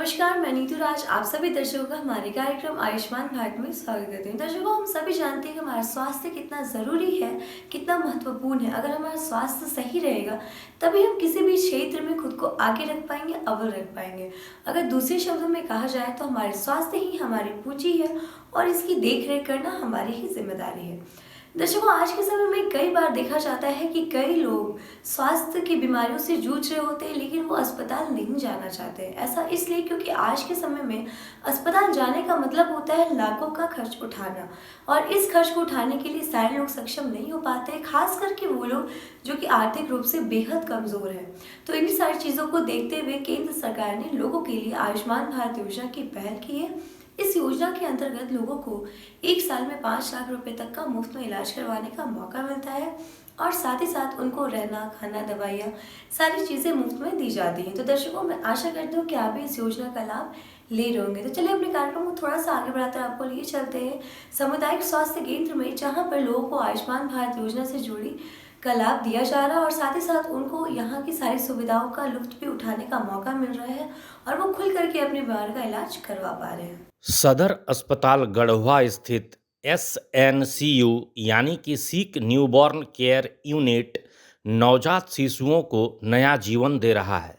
नमस्कार, मैं नीतू राज आप सभी दर्शकों का हमारे कार्यक्रम आयुष्मान भारत में स्वागत करती हूँ। दर्शकों, हम सभी जानते हैं कि हमारा स्वास्थ्य कितना ज़रूरी है, कितना महत्वपूर्ण है। अगर हमारा स्वास्थ्य सही रहेगा तभी हम किसी भी क्षेत्र में खुद को आगे रख पाएंगे, अव्वल रख पाएंगे। अगर दूसरे शब्दों में कहा जाए तो हमारे स्वास्थ्य ही हमारी पूंजी है और इसकी देख रेख करना हमारी ही जिम्मेदारी है। दर्शकों, आज के समय में कई बार देखा जाता है कि कई लोग स्वास्थ्य की बीमारियों से जूझ रहे होते हैं लेकिन वो अस्पताल नहीं जाना चाहते हैं। ऐसा इसलिए क्योंकि आज के समय में अस्पताल जाने का मतलब होता है लाखों का खर्च उठाना, और इस खर्च को उठाने के लिए सारे लोग सक्षम नहीं हो पाते हैं, खास करके वो लोग जो कि आर्थिक रूप से बेहद कमज़ोर हैं। तो इन सारी चीज़ों को देखते हुए केंद्र सरकार ने लोगों के लिए आयुष्मान भारत योजना की पहल की है। इस योजना के अंतर्गत लोगों को एक साल में 5 लाख रुपए तक का मुफ्त में इलाज करवाने का मौका मिलता है और साथ ही साथ उनको रहना, खाना, दवाइयाँ सारी चीज़ें मुफ्त में दी जाती हैं। तो दर्शकों, मैं आशा करती हूँ कि आप भी इस योजना का लाभ ले रहे होंगे। तो चलिए अपने कार्यक्रम को थोड़ा सा आगे बढ़ाकर आपको लिए चलते हैं सामुदायिक स्वास्थ्य केंद्र में, जहाँ पर लोगों को आयुष्मान भारत योजना से जुड़ी का लाभ दिया जा रहा है और साथ ही साथ उनको यहाँ की सारी सुविधाओं का लुत्फ भी उठाने का मौका मिल रहा है और वो खुल करके अपनी बीमारी का इलाज करवा पा रहे हैं। सदर अस्पताल गढ़वा स्थित एसएनसीयू यानी कि सिक न्यूबॉर्न केयर यूनिट नवजात शिशुओं को नया जीवन दे रहा है।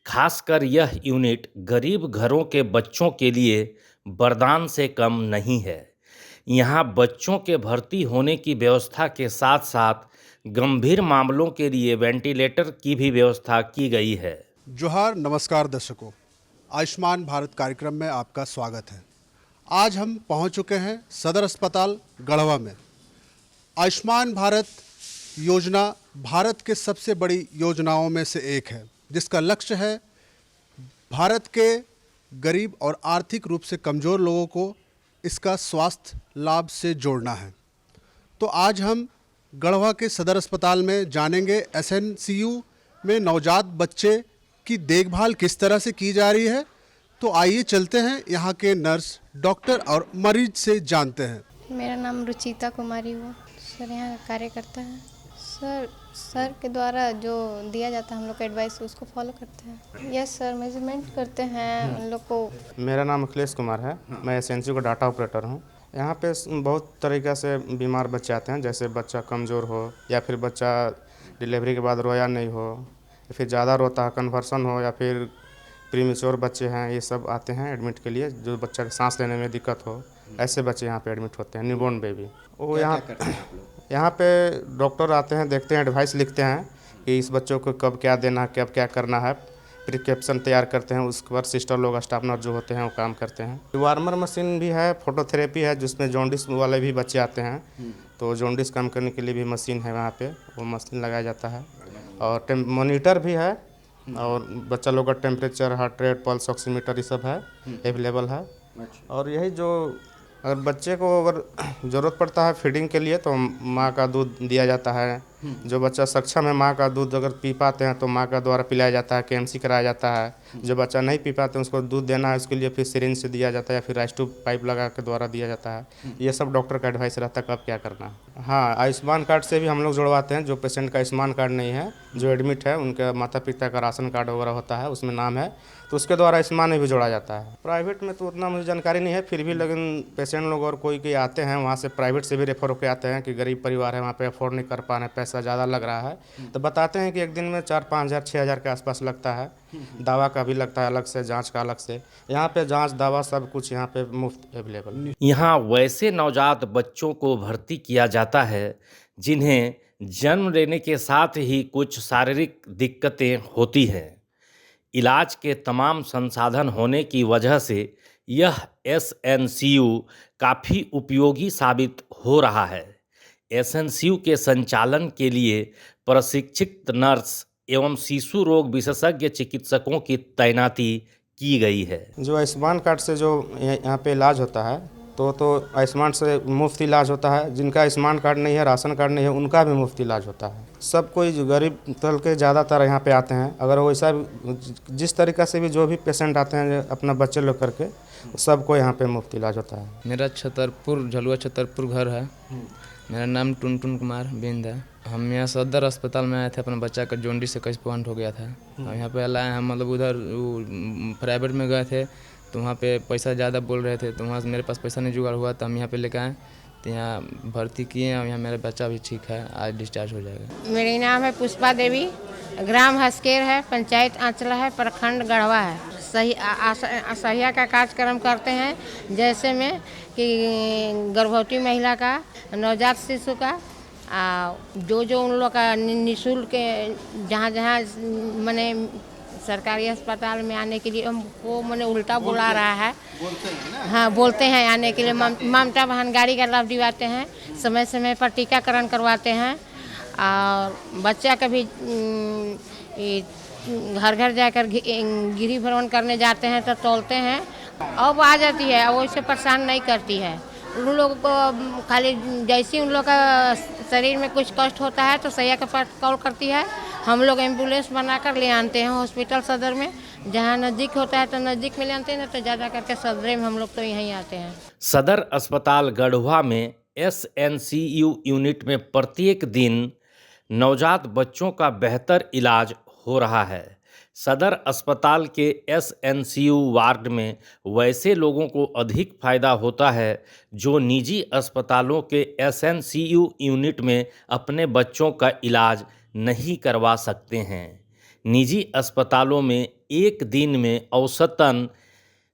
खासकर यह यूनिट गरीब घरों के बच्चों के लिए वरदान से कम नहीं है। यहाँ बच्चों के भर्ती होने की व्यवस्था के साथ साथ गंभीर मामलों के लिए वेंटिलेटर की भी व्यवस्था की गई है। जोहार, नमस्कार दर्शकों, आयुष्मान भारत कार्यक्रम में आपका स्वागत है। आज हम पहुंच चुके हैं सदर अस्पताल गढ़वा में। आयुष्मान भारत योजना भारत के सबसे बड़ी योजनाओं में से एक है, जिसका लक्ष्य है भारत के गरीब और आर्थिक रूप से कमज़ोर लोगों को इसका स्वास्थ्य लाभ से जोड़ना है। तो आज हम गढ़वा के सदर अस्पताल में जानेंगे एसएनसीयू में नवजात बच्चे की देखभाल किस तरह से की जा रही है। तो आइए चलते हैं यहाँ के नर्स, डॉक्टर और मरीज से जानते हैं। मेरा नाम रुचिता कुमारी हुआ। सर यहाँ का कार्यकर्ता है। सर के द्वारा जो दिया जाता है हम लोग का एडवाइस उसको फॉलो करते हैं। यस सर, मेजरमेंट करते हैं उन लोग को। मेरा नाम अखिलेश कुमार है। मैं एसएनसीयू का डाटा ऑपरेटर हूँ। यहाँ पे बहुत तरीक़े से बीमार बच्चे आते हैं, जैसे बच्चा कमज़ोर हो या फिर बच्चा डिलीवरी के बाद रोया नहीं हो या फिर ज़्यादा रोता है, कन्वर्सन हो, या फिर प्रीमेच्योर बच्चे हैं, ये सब आते हैं एडमिट के लिए। जो बच्चा के सांस लेने में दिक्कत हो, ऐसे बच्चे यहाँ पे एडमिट होते हैं, न्यूबॉर्न बेबी। वो यहाँ पे डॉक्टर आते हैं, देखते हैं, एडवाइस लिखते हैं कि इस बच्चों को कब क्या देना है, कब क्या करना है, प्रिस्क्रिप्शन तैयार करते हैं। उसके बाद सिस्टर लोग, स्टाफ नर्स जो होते हैं वो काम करते हैं। वार्मर मशीन भी है, फोटोथेरेपी है, जिसमें जॉन्डिस वाले भी बच्चे आते हैं, तो जॉन्डिस कम करने के लिए भी मशीन है वहाँ पे, वो मशीन लगाया जाता है। और मॉनिटर भी है, और बच्चा लोग का temperature, heart rate, pulse oximeter, ये सब है, अवेलेबल है। और यही जो अगर बच्चे को अगर ज़रूरत पड़ता है फीडिंग के लिए तो माँ का दूध दिया जाता है। जो बच्चा सक्षम है माँ का दूध अगर पी पाते हैं तो माँ का द्वारा पिलाया जाता है, केएमसी कराया जाता है। जो बच्चा नहीं पी पाते हैं उसको दूध देना है, उसके लिए फिर सिरिंज से दिया जाता है या फिर आइस ट्यूब पाइप लगा के द्वारा दिया जाता है। ये सब डॉक्टर का एडवाइस रहता है कब क्या करना है। हाँ, आयुष्मान कार्ड से भी हम लोग जुड़वाते हैं। जो पेशेंट का आयुष्मान कार्ड नहीं है, जो एडमिट है, उनके माता पिता का राशन कार्ड वगैरह होता है, उसमें नाम है, तो उसके द्वारा आयुष्मान में भी जोड़ा जाता है। प्राइवेट में तो उतना मुझे जानकारी नहीं है, फिर भी लेकिन पेशेंट लोग और कोई आते हैं वहाँ से, प्राइवेट से भी रेफर होकर आते हैं कि गरीब परिवार है, वहाँ पे अफोर्ड नहीं कर पा रहे हैं, पैसा ज़्यादा लग रहा है, तो बताते हैं कि एक दिन में 4-5 हज़ार 6 हज़ार के आसपास लगता है। दवा का भी लगता है अलग से, जांच का अलग से। यहाँ पे जांच, दवा सब कुछ यहाँ पे मुफ्त अवेलेबल। यहाँ वैसे नवजात बच्चों को भर्ती किया जाता है जिन्हें जन्म लेने के साथ ही कुछ शारीरिक दिक्कतें होती हैं। इलाज के तमाम संसाधन होने की वजह से यह एसएनसीयू काफ़ी उपयोगी साबित हो रहा है। एसएनसीयू के संचालन के लिए प्रशिक्षित नर्स एवं शिशु रोग विशेषज्ञ चिकित्सकों की तैनाती की गई है। जो आयुष्मान कार्ड से जो यहाँ पे इलाज होता है तो आयुष्मान से मुफ्त इलाज होता है। जिनका आयुष्मान कार्ड नहीं है, राशन कार्ड नहीं है, उनका भी मुफ्त इलाज होता है। सब कोई जो गरीब तल के ज़्यादातर यहाँ पे आते हैं। अगर वैसा जिस तरीक़ा से भी जो भी पेशेंट आते हैं अपना बच्चे लोग करके, सबको यहाँ पे मुफ्त इलाज होता है। मेरा छतरपुर, झलुआ छतरपुर घर है। मेरा नाम टुनटुन कुमार बिंद है। हम यहाँ सदर अस्पताल में आए थे, अपने बच्चा का जोंडिस से कैसे पॉइंट हो गया था। हम यहाँ पे लाए हैं, मतलब उधर प्राइवेट में गए थे तो वहाँ पे पैसा ज़्यादा बोल रहे थे, तो वहाँ से मेरे पास पैसा नहीं जुगाड़ हुआ, तो हम यहाँ पे लेकर आए, तो यहाँ भर्ती किए हैं और यहाँ मेरा बच्चा भी ठीक है, आज डिस्चार्ज हो जाएगा। मेरी नाम है पुष्पा देवी, ग्राम हस्केर है, पंचायत आंचला है, प्रखंड गढ़वा है। सहिया का कार्यक्रम करते हैं, जैसे में कि गर्भवती महिला का, नवजात शिशु का, जो उन लोग का निःशुल्क जहाँ मने सरकारी अस्पताल में आने के लिए हमको मने उल्टा बुला रहा है। बोलते हैं ना? हाँ, बोलते हैं आने के लिए। ममता बहन गाड़ी का लाभ दिवाते हैं, समय समय पर टीकाकरण करवाते हैं और बच्चा का भी घर घर जाकर गिरी भ्रमण करने जाते हैं तो तौलते हैं। अब आ जाती है, वो इसे परेशान नहीं करती है। उन लोगों को खाली जैसे उन लोग का शरीर में कुछ कष्ट होता है तो सैया के पास कॉल करती है, हम लोग एम्बुलेंस बनाकर ले आते हैं हॉस्पिटल सदर में। जहाँ नज़दीक होता है तो नज़दीक में ले आते हैं, ना तो ज़्यादा करके सदर में हम लोग तो यहीं आते हैं। सदर अस्पताल गढ़वा में SNCU यूनिट में प्रत्येक दिन नवजात बच्चों का बेहतर इलाज हो रहा है। सदर अस्पताल के SNCU वार्ड में वैसे लोगों को अधिक फायदा होता है जो निजी अस्पतालों के SNCU यूनिट में अपने बच्चों का इलाज नहीं करवा सकते हैं। निजी अस्पतालों में एक दिन में औसतन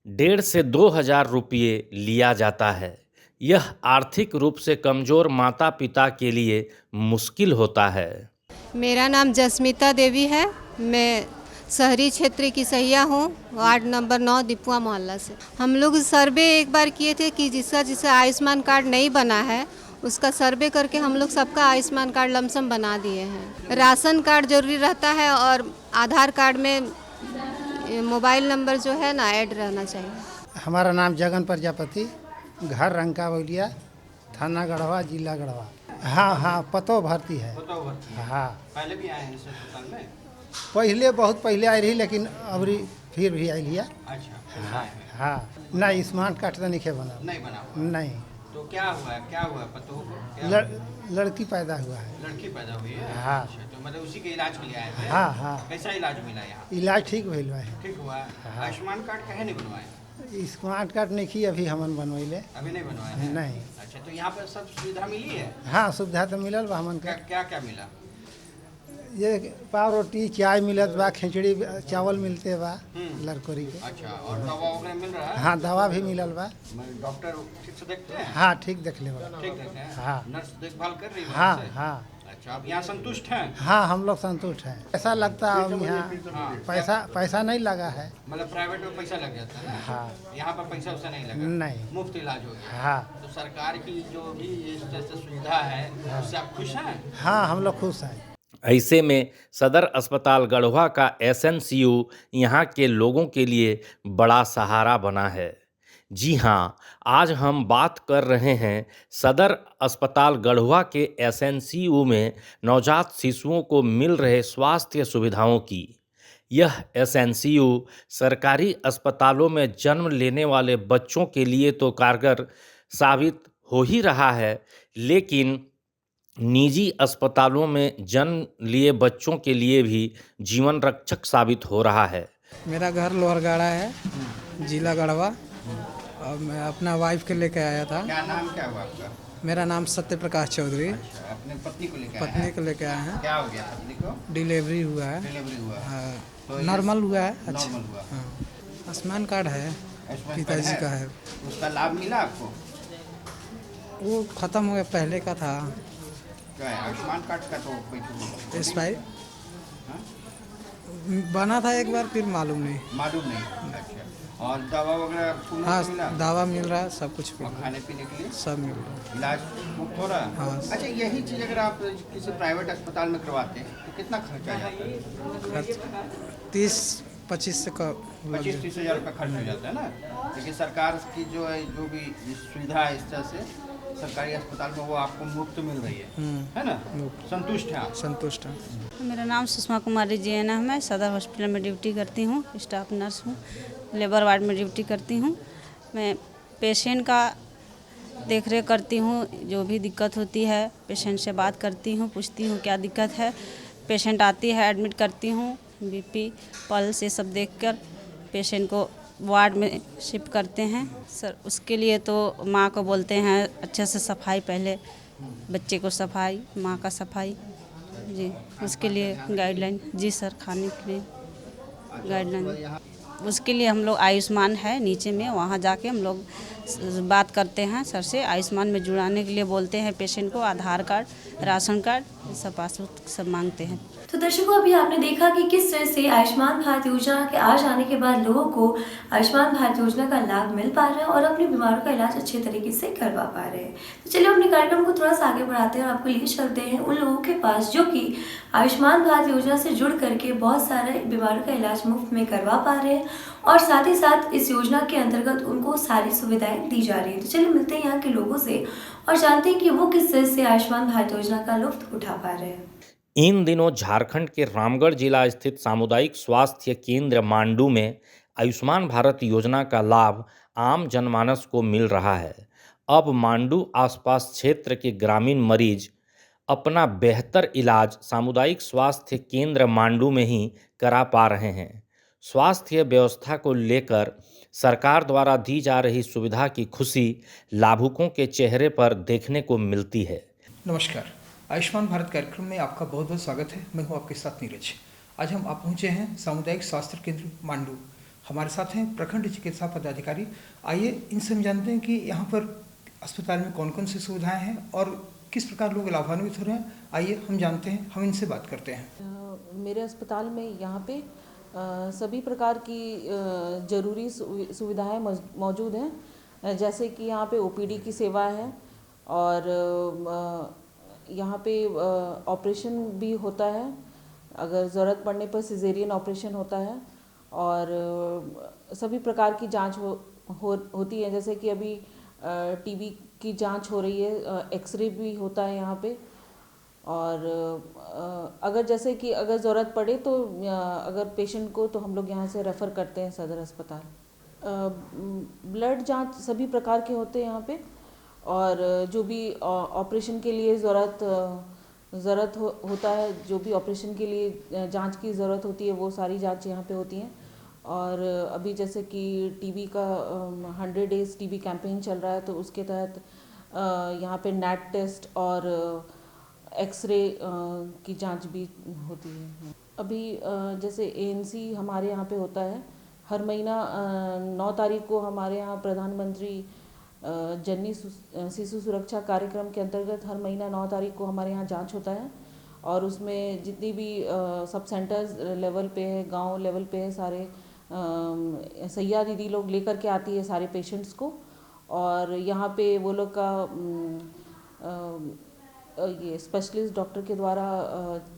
1,500 से 2,000 रुपये लिया जाता है। यह आर्थिक रूप से कमज़ोर माता पिता के लिए मुश्किल होता है। मेरा नाम जस्मिता देवी है, मैं शहरी क्षेत्र की सहिया हूँ, वार्ड नंबर 9 दीपुआ मोहल्ला से। हम लोग सर्वे एक बार किए थे कि जिसका आयुष्मान कार्ड नहीं बना है उसका सर्वे करके हम लोग सबका आयुष्मान कार्ड लमसम बना दिए हैं। राशन कार्ड जरूरी रहता है और आधार कार्ड में मोबाइल नंबर जो है ना ऐड रहना चाहिए। हमारा नाम जगन प्रजापति, घर रंका बलिया, थाना गढ़वा, जिला गढ़वा। हाँ, पतो भर्ती है। हाँ, पहले भी आए हैं इस अस्पताल में? पहले बहुत पहले आई रही, लेकिन अबरी फिर भी आई लिया। अच्छा। हाँ, नहीं स्मार्ट कार्ड तो नहीं बना। नहीं बना? नहीं। तो क्या हुआ पतो को? लड़की पैदा हुआ है। लड़की पैदा हुई है? हाँ। अच्छा, तो मतलब उसी के इलाज के लिए आए थे? हाँ। कैसा इलाज मिला यहाँ? इलाज ठीक हुआ है। ठीक हुआ? हाँ। आयुष्मान कार्ड काहे नहीं बनवाए? स्मार्ट कार्ड नहीं की अभी हमन बनवैले। अभी नहीं बनवाए हैं? नहीं। अच्छा, तो यहाँ पर सब सुविधा मिली है? हाँ, सुविधा तो मिलल बा हमन का। क्या मिला? ये पाव रोटी चाय मिलत बा, खिचड़ी चावल मिलते बा लड़कोरी के। अच्छा, और दवा वगैरह मिल रहा है? हाँ, दवा भी मिलल बा। डॉक्टर ठीक से देखते हैं? हाँ, ठीक देख ले बा। ठीक देखते हैं? हाँ। नर्स देखभाल कर रही है? हाँ। अच्छा, आप यहाँ संतुष्ट हैं? हाँ, हम लोग संतुष्ट हैं। ऐसा लगता है अब यहाँ पैसा नहीं लगा है। मतलब प्राइवेट में पैसा लग जाता है ना? हाँ। यहाँ पर पैसा वैसा नहीं लगा? नहीं। मुफ्त इलाज हो गया? हाँ। तो सरकार की जो भी इस तरह से सुविधा है उससे आप खुश हैं? हाँ, हम लोग खुश हैं। ऐसे में सदर अस्पताल गढ़वा का SNCU यहाँ के लोगों के लिए बड़ा सहारा बना है। जी हाँ, आज हम बात कर रहे हैं सदर अस्पताल गढ़वा के SNCU में नवजात शिशुओं को मिल रहे स्वास्थ्य सुविधाओं की। यह SNCU सरकारी अस्पतालों में जन्म लेने वाले बच्चों के लिए तो कारगर साबित हो ही रहा है, लेकिन निजी अस्पतालों में जन्म लिए बच्चों के लिए भी जीवन रक्षक साबित हो रहा है। मेरा घर लोहरगाड़ा है, जिला गढ़वा, और मैं अपना वाइफ के लेके आया था। क्या हुआ आपका? मेरा नाम सत्य प्रकाश चौधरी। अच्छा, अपने पत्नी को लेके आए हैं। क्या हो गया पत्नी को? डिलीवरी हुआ है। हाँ, तो नॉर्मल हुआ है। अच्छा, नॉर्मल हुआ। हाँ, आयुष्मान कार्ड है, पिताजी का है। उसका लाभ मिला आपको? वो खत्म हो गया, पहले का था। क्या है आयुष्मान कार्ड का? तो एक्सपायर बना था एक बार, फिर मालूम नहीं। अच्छा, और दवा वगैरह? हाँ, दवा मिल रहा है, सब कुछ मिल रहा है, खाने पीने के लिए सब मिल रहा है, इलाज मुफ्त हो रहा है? हाँ। अच्छा, यही चीज़ अगर आप किसी प्राइवेट अस्पताल में करवाते हैं तो कितना खर्चा जाता है? 30-25 से 25-30 हज़ार रुपये खर्च हो जाता है ना। लेकिन सरकार की जो भी सुविधा है इस तरह से सरकारी अस्पताल में वो आपको मुफ्त मिल रही है ना? संतुष्ट हैं आप? संतुष्ट है। मेरा नाम सुषमा कुमारी जैना है, मैं सदर हॉस्पिटल में ड्यूटी करती हूँ, स्टाफ नर्स हूँ, लेबर वार्ड में ड्यूटी करती हूँ। मैं पेशेंट का देख रेख करती हूँ। जो भी दिक्कत होती है पेशेंट से बात करती हूँ, पूछती हूँ क्या दिक्कत है। पेशेंट आती है, एडमिट करती हूँ, बीपी पल्स ये सब देखकर पेशेंट को वार्ड में शिफ्ट करते हैं। सर उसके लिए तो माँ को बोलते हैं अच्छे से सफाई, पहले बच्चे को सफाई, माँ का सफाई जी, उसके लिए गाइडलाइन जी सर, खाने के लिए गाइडलाइन। उसके लिए हम लोग आयुष्मान है नीचे में, वहाँ जाके हम लोग बात करते हैं सर से। आयुष्मान में जुड़ाने के लिए बोलते हैं पेशेंट को, आधार कार्ड, राशन कार्ड, सब पासबुक सब मांगते हैं। तो दर्शकों, अभी आपने देखा कि किस तरह से आयुष्मान भारत योजना के आ जाने के बाद लोगों को आयुष्मान भारत योजना का लाभ मिल पा रहा है और अपनी बीमारियों का इलाज अच्छे तरीके से करवा पा रहे हैं। तो चलिए अपने कार्यक्रम को थोड़ा सा आगे बढ़ाते हैं और आपको लिए चलते हैं उन लोगों के पास जो कि आयुष्मान भारत योजना से जुड़ करके बहुत सारे बीमारियों का इलाज मुफ्त में करवा पा रहे हैं और साथ ही साथ इस योजना के अंतर्गत उनको सारी सुविधाएं दी जा रही है। तो चलिए मिलते हैं यहाँ के लोगों से और जानते हैं कि वो किस तरह से आयुष्मान भारत योजना का लुत्फ उठा पा रहे हैं। इन दिनों झारखंड के रामगढ़ जिला स्थित सामुदायिक स्वास्थ्य केंद्र मांडू में आयुष्मान भारत योजना का लाभ आम जनमानस को मिल रहा है। अब मांडू आसपास क्षेत्र के ग्रामीण मरीज अपना बेहतर इलाज सामुदायिक स्वास्थ्य केंद्र मांडू में ही करा पा रहे हैं। स्वास्थ्य व्यवस्था को लेकर सरकार द्वारा दी जा रही सुविधा की खुशी लाभुकों के चेहरे पर देखने को मिलती है। नमस्कार, आयुष्मान भारत कार्यक्रम में आपका बहुत बहुत स्वागत है। मैं हूं आपके साथ नीरज। आज हम आप पहुंचे हैं सामुदायिक स्वास्थ्य केंद्र मांडू। हमारे साथ हैं प्रखंड चिकित्सा पदाधिकारी। आइए इनसे हम जानते हैं कि यहाँ पर अस्पताल में कौन कौन सी सुविधाएं हैं और किस प्रकार लोग लाभान्वित हो रहे हैं। आइए हम जानते हैं, हम इनसे बात करते हैं। मेरे अस्पताल में यहाँ पे सभी प्रकार की ज़रूरी सुविधाएं मौजूद हैं। जैसे कि यहाँ पे ओपीडी की सेवा है और यहाँ पे ऑपरेशन भी होता है। अगर ज़रूरत पड़ने पर सिजेरियन ऑपरेशन होता है और सभी प्रकार की जांच होती है। जैसे कि अभी टीबी की जांच हो रही है, एक्सरे भी होता है यहाँ पे। और अगर जैसे कि अगर ज़रूरत पड़े तो अगर पेशेंट को, तो हम लोग यहाँ से रेफ़र करते हैं सदर अस्पताल। ब्लड जांच सभी प्रकार के होते हैं यहाँ पे और जो भी ऑपरेशन के लिए ज़रूरत होता है, जो भी ऑपरेशन के लिए जांच की ज़रूरत होती है, वो सारी जांच यहाँ पे होती हैं। और अभी जैसे कि टीबी का 100 डेज़ टीबी कैंपेन चल रहा है, तो उसके तहत यहाँ पे नेट टेस्ट और एक्सरे की जांच भी होती है। अभी जैसे एएनसी हमारे यहाँ पे होता है हर महीना 9 तारीख को। हमारे यहाँ प्रधानमंत्री जननी शिशु सुरक्षा कार्यक्रम के अंतर्गत हर महीना 9 तारीख को हमारे यहाँ जांच होता है और उसमें जितनी भी सब सेंटर्स लेवल पे है, गांव लेवल पे है, सारे सैया दीदी लोग लेकर के आती है सारे पेशेंट्स को। और यहाँ पे वो लोग का ये स्पेशलिस्ट डॉक्टर के द्वारा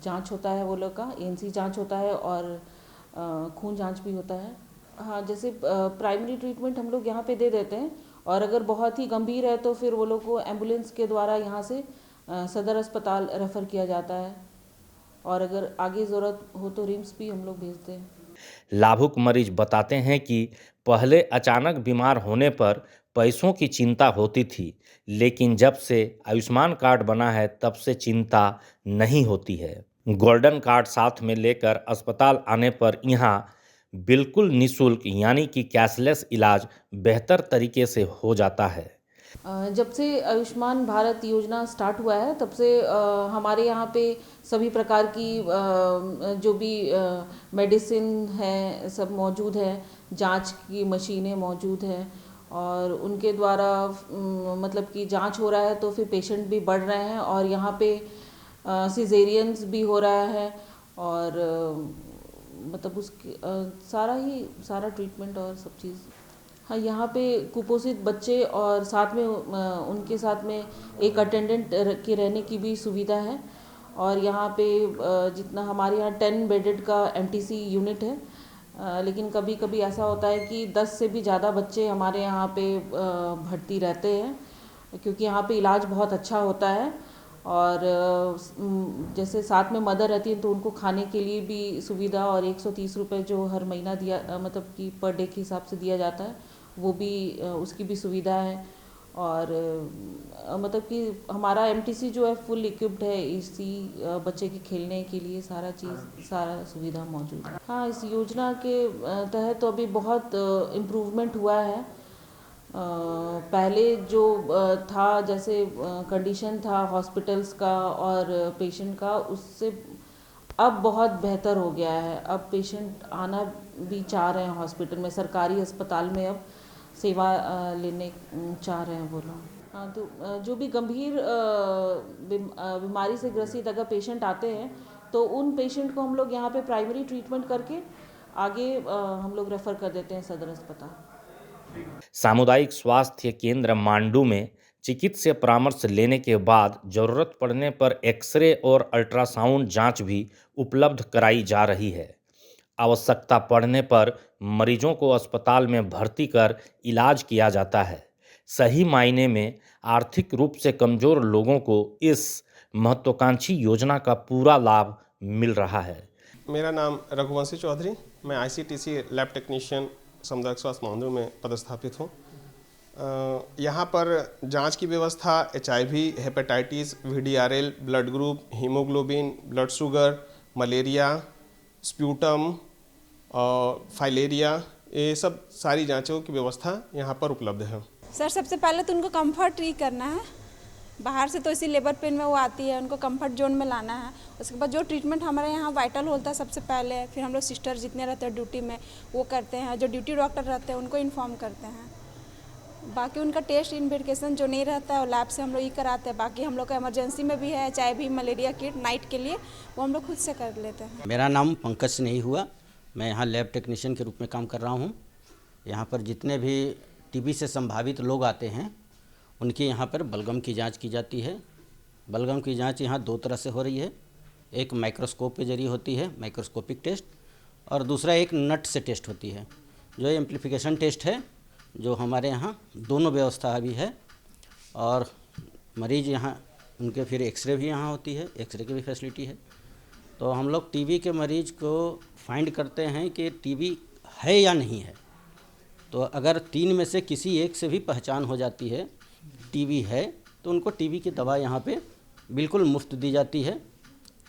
जांच होता है, वो लोग का एएनसी जांच होता है और खून जांच भी होता है। हाँ, जैसे प्राइमरी ट्रीटमेंट हम लोग यहाँ पे दे देते हैं और अगर बहुत ही गंभीर है तो फिर वो लोग को एम्बुलेंस के द्वारा यहाँ से सदर अस्पताल रेफ़र किया जाता है और अगर आगे ज़रूरत हो तो रिम्स भी हम लोग भेजते हैं। लाभुक मरीज बताते हैं कि पहले अचानक बीमार होने पर पैसों की चिंता होती थी, लेकिन जब से आयुष्मान कार्ड बना है तब से चिंता नहीं होती है। गोल्डन कार्ड साथ में लेकर अस्पताल आने पर यहाँ बिल्कुल निःशुल्क यानी कि कैशलेस इलाज बेहतर तरीके से हो जाता है। जब से आयुष्मान भारत योजना स्टार्ट हुआ है तब से हमारे यहाँ पे सभी प्रकार की जो भी मेडिसिन है सब मौजूद है, जांच की मशीनें मौजूद हैं और उनके द्वारा मतलब कि जांच हो रहा है तो फिर पेशेंट भी बढ़ रहे हैं और यहाँ पे सिजेरियंस भी हो रहा है और मतलब उसकी सारा ट्रीटमेंट और सब चीज़। हाँ, यहाँ पे कुपोषित बच्चे और साथ में उनके साथ में एक अटेंडेंट के रहने की भी सुविधा है और यहाँ पे जितना हमारे यहाँ 10 बेडेड का एमटीसी यूनिट है, लेकिन कभी कभी ऐसा होता है कि 10 से भी ज़्यादा बच्चे हमारे यहाँ पे भर्ती रहते हैं क्योंकि यहाँ पे इलाज बहुत अच्छा होता है और जैसे साथ में मदर रहती है तो उनको खाने के लिए भी सुविधा और 130 रुपये जो हर महीना दिया मतलब कि पर डे के हिसाब से दिया जाता है, वो भी उसकी भी सुविधा है। और मतलब कि हमारा एमटीसी जो है फुल इक्विप्ड है, इसी बच्चे के खेलने के लिए सारा सुविधा मौजूद है। हाँ, इस योजना के तहत तो अभी बहुत इम्प्रूवमेंट हुआ है। पहले जो था, जैसे कंडीशन था हॉस्पिटल्स का और पेशेंट का, उससे अब बहुत बेहतर हो गया है। अब पेशेंट आना भी चाह रहे हैं हॉस्पिटल में, सरकारी अस्पताल में अब सेवा लेने चाह रहे हैं वो लोग। हाँ, तो जो भी गंभीर बीमारी से ग्रसित अगर पेशेंट आते हैं तो उन पेशेंट को हम लोग यहाँ पे प्राइमरी ट्रीटमेंट करके आगे हम लोग रेफ़र कर देते हैं सदर अस्पताल। सामुदायिक स्वास्थ्य केंद्र मांडू में चिकित्सीय परामर्श लेने के बाद जरूरत पड़ने पर एक्सरे और अल्ट्रासाउंड जांच भी उपलब्ध कराई जा रही है। आवश्यकता पड़ने पर मरीजों को अस्पताल में भर्ती कर इलाज किया जाता है। सही मायने में आर्थिक रूप से कमज़ोर लोगों को इस महत्वाकांक्षी योजना का पूरा लाभ मिल रहा है। मेरा नाम रघुवंशी चौधरी, मैं आईसीटीसी लैब टेक्नीशियन सामुदायिक स्वास्थ्य मांडू में पदस्थापित हूँ। यहाँ पर जांच की व्यवस्था HIV, hepatitis, VDRL, blood group, haemoglobin, blood sugar, malaria, sputum और फाइलेरिया, ये सब सारी जांचों की व्यवस्था यहाँ पर उपलब्ध है। सर, सबसे पहले तो उनको कंफर्ट ही करना है। बाहर से तो इसी लेबर पेन में वो आती है, उनको कंफर्ट जोन में लाना है। उसके बाद जो ट्रीटमेंट हमारे यहाँ वाइटल होता है सबसे पहले, फिर हम लोग सिस्टर जितने रहते हैं ड्यूटी में वो करते हैं, जो ड्यूटी डॉक्टर रहते हैं उनको इन्फॉर्म करते हैं। बाकी उनका टेस्ट इन्वेस्टिगेशन जो नहीं रहता है वो लैब से हम लोग ही कराते हैं। बाकी हम लोग का इमरजेंसी में भी है, चाहे भी मलेरिया किट नाइट के लिए, वो हम लोग खुद से कर लेते हैं। मेरा नाम पंकज से नहीं हुआ, मैं यहाँ लैब टेक्नीशियन के रूप में काम कर रहा हूँ। यहाँ पर जितने भी टीबी से संभावित लोग आते हैं उनकी यहाँ पर बलगम की जांच की जाती है। बलगम की जांच यहाँ 2 तरह से हो रही है। एक माइक्रोस्कोप के जरिए होती है, माइक्रोस्कोपिक टेस्ट, और दूसरा एक नट से टेस्ट होती है, जो एम्प्लीफिकेशन टेस्ट है, जो हमारे यहाँ दोनों व्यवस्था भी है। और मरीज़ यहाँ उनके फिर एक्सरे भी यहाँ होती है, एक्सरे की भी फैसिलिटी है। तो हम लोग टीबी के मरीज़ को फाइंड करते हैं कि टीबी है या नहीं है। तो अगर 3 में से किसी एक से भी पहचान हो जाती है टीबी है, तो उनको टीबी की दवा यहाँ पे बिल्कुल मुफ्त दी जाती है।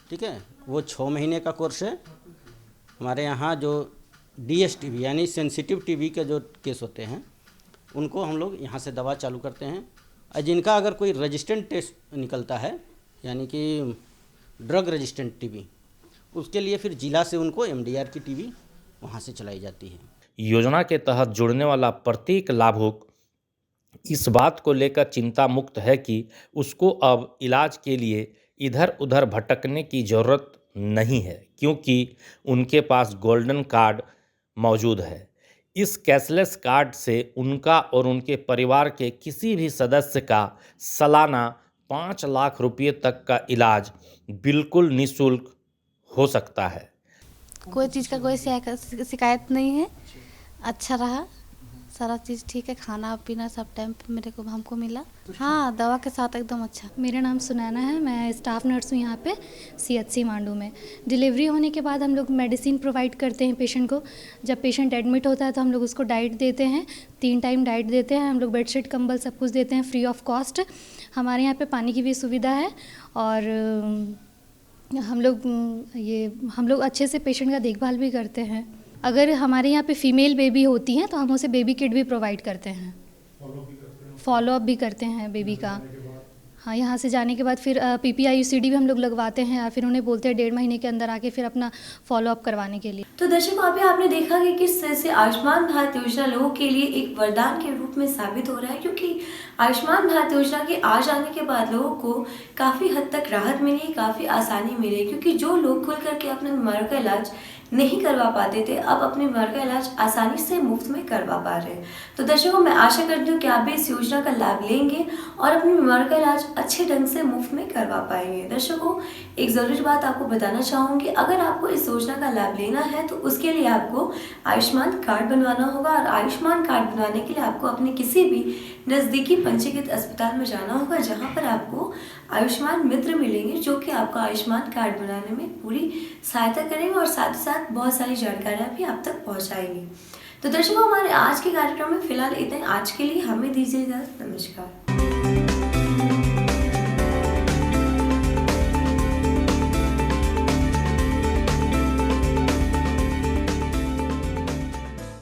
ठीक है, वो 6 महीने का कोर्स है। हमारे यहाँ जो DSTB यानी सेंसिटिव टीबी के जो केस होते हैं उनको हम लोग यहाँ से दवा चालू करते हैं। और जिनका अगर कोई रेजिस्टेंट टेस्ट निकलता है, यानी कि ड्रग रेजिस्टेंट टीबी, उसके लिए फिर जिला से उनको MDR की टीबी वहाँ से चलाई जाती है। योजना के तहत जुड़ने वाला प्रत्येक लाभुक इस बात को लेकर चिंता मुक्त है कि उसको अब इलाज के लिए इधर उधर भटकने की ज़रूरत नहीं है, क्योंकि उनके पास गोल्डन कार्ड मौजूद है। इस कैशलेस कार्ड से उनका और उनके परिवार के किसी भी सदस्य का सालाना 5 लाख रुपये तक का इलाज बिल्कुल निःशुल्क हो सकता है। कोई चीज़ का कोई शिकायत नहीं है, अच्छा रहा, सारा चीज़ ठीक है, खाना पीना सब टाइम पे हमको मिला। हाँ, दवा के साथ एकदम अच्छा। मेरा नाम सुनैना है, मैं स्टाफ नर्स हूँ यहाँ पे CHC मांडू में। डिलीवरी होने के बाद हम लोग मेडिसिन प्रोवाइड करते हैं पेशेंट को। जब पेशेंट एडमिट होता है तो हम लोग उसको डाइट देते हैं, 3 टाइम डाइट देते हैं। हम लोग बेडशीट कंबल सब कुछ देते हैं फ्री ऑफ कॉस्ट। हमारे यहाँ पे पानी की भी सुविधा है और हम लोग अच्छे से पेशेंट का देखभाल भी करते हैं। अगर हमारे यहाँ पे फीमेल बेबी होती हैं तो हम उसे बेबी किट भी प्रोवाइड करते हैं, फॉलो अप भी करते हैं बेबी का। हाँ, यहाँ से जाने के बाद फिर PPI-UCD भी हम लोग लगवाते हैं और फिर उन्हें बोलते हैं 1.5 महीने के अंदर आके फिर अपना फॉलो अप करवाने के लिए। तो दर्शकों, अभी आपने देखा कि किस तरह से आयुष्मान भारत योजना लोगों के लिए एक वरदान के रूप में साबित हो रहा है, क्योंकि आयुष्मान भारत योजना के आ जाने के बाद लोगों को काफ़ी हद तक राहत मिली, काफ़ी आसानी मिली, क्योंकि जो लोग खुल करके अपने बीमारियों का इलाज नहीं करवा पाते थे, अब अपनी बीमारी का इलाज आसानी से मुफ्त में करवा पा रहे हैं। तो दर्शकों, मैं आशा करती हूँ कि आप भी इस योजना का लाभ लेंगे और अपनी बीमारी का इलाज अच्छे ढंग से मुफ्त में करवा पाएंगे। दर्शकों, एक ज़रूरी बात आपको बताना चाहूँगी, अगर आपको इस योजना का लाभ लेना है तो उसके लिए आपको आयुष्मान कार्ड बनवाना होगा और आयुष्मान कार्ड बनवाने के लिए आपको अपने किसी भी नज़दीकी पंजीकृत अस्पताल में जाना होगा, जहाँ पर आपको आयुष्मान मित्र मिलेंगे जो कि आपको आयुष्मान कार्ड बनाने में पूरी सहायता करेंगे और साथ ही साथ बहुत सारी जानकारियाँ भी आप तक पहुँचाएंगे। तो दर्शकों, हमारे आज के कार्यक्रम में फिलहाल इतना ही। आज के लिए हमें दीजिए इजाजत। नमस्कार।